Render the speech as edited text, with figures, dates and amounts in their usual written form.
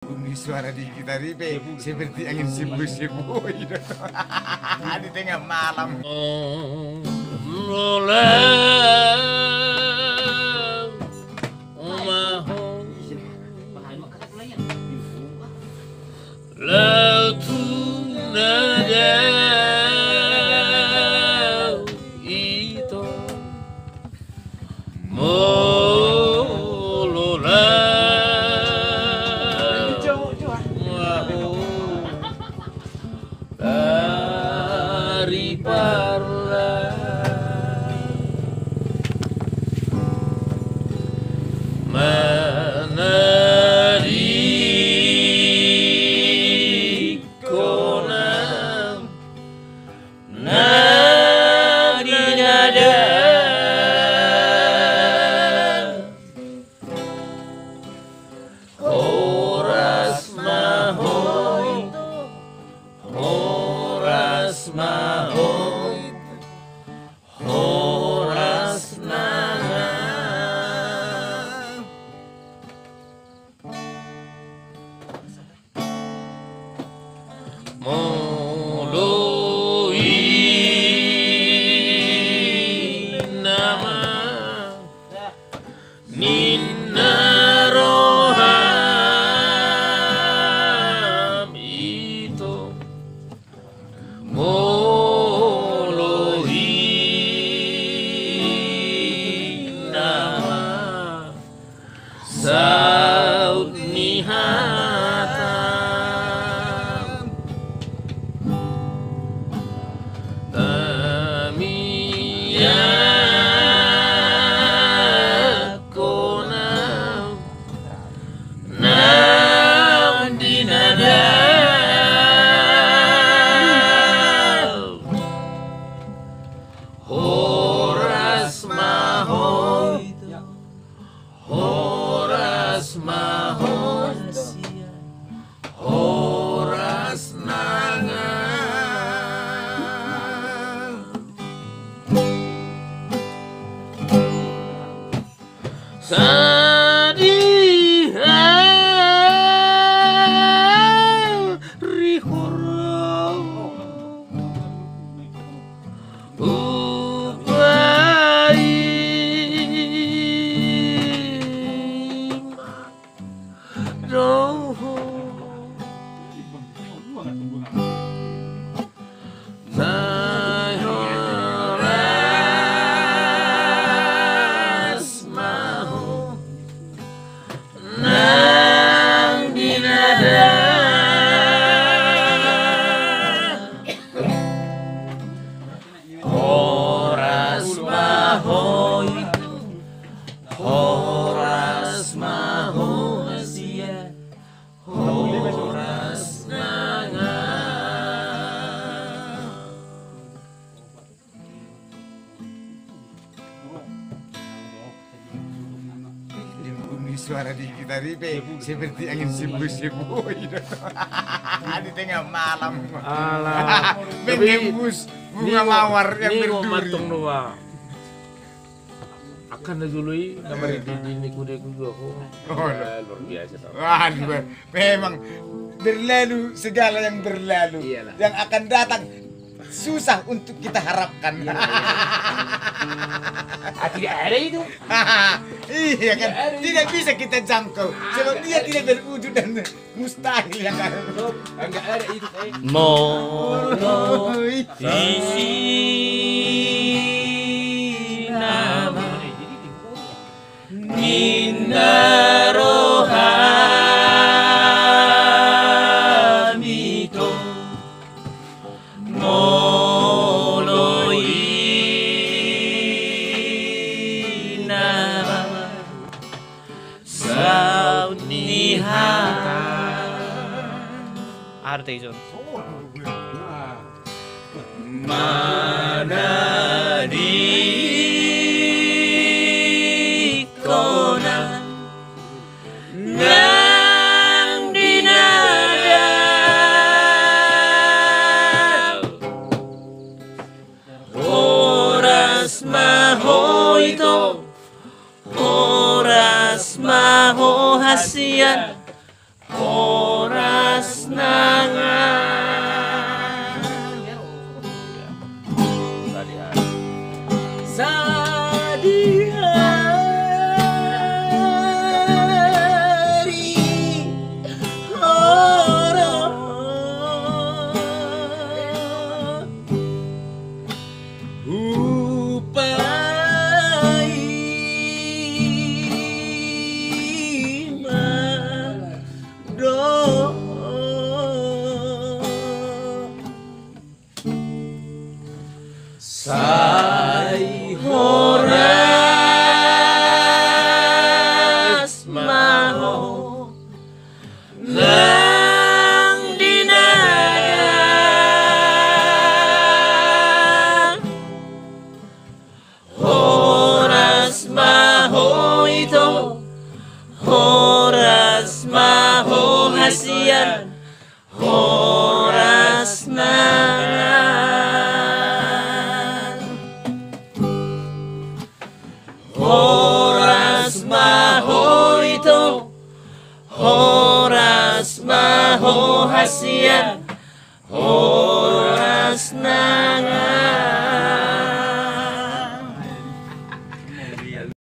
Bunyi suara di gitar ini seperti angin sembuh-sembuh di tengah malam. Dari Parla menari kona nadi nada horas mahoy horas mahoy horas nanga moloi nama Nina roham itu moloi nama saud nihatam tamia kona nam dinada horas mahoy horas mahoy horas nanga sadiha rihoro roho horas maho nang dinada horas mahoy horas maho sia horas nanga Bunyi suara di gitar ini seperti angin sembuh-sembuh di tengah malam. alah Mengembus bunga mawar yang berduri. matong doa akan najului gambar ini kuda juga luar biasa tau. Waduh, memang berlalu segala yang berlalu. Iyalah. Yang akan datang susah untuk kita harapkan. Tidak ada itu. Iya kan, tidak bisa kita jangkau. Sebab dia tidak berwujud dan mustahil yang kan. Enggak ada itu. Mono isi nama Nina rohamito moloi nama saud nihata arte itu mana di kona nang dinada horas mahoito horas maho hasian lang dinana oras maho ito oras maho hasian oras na oras maho ito oras maho hasian oras na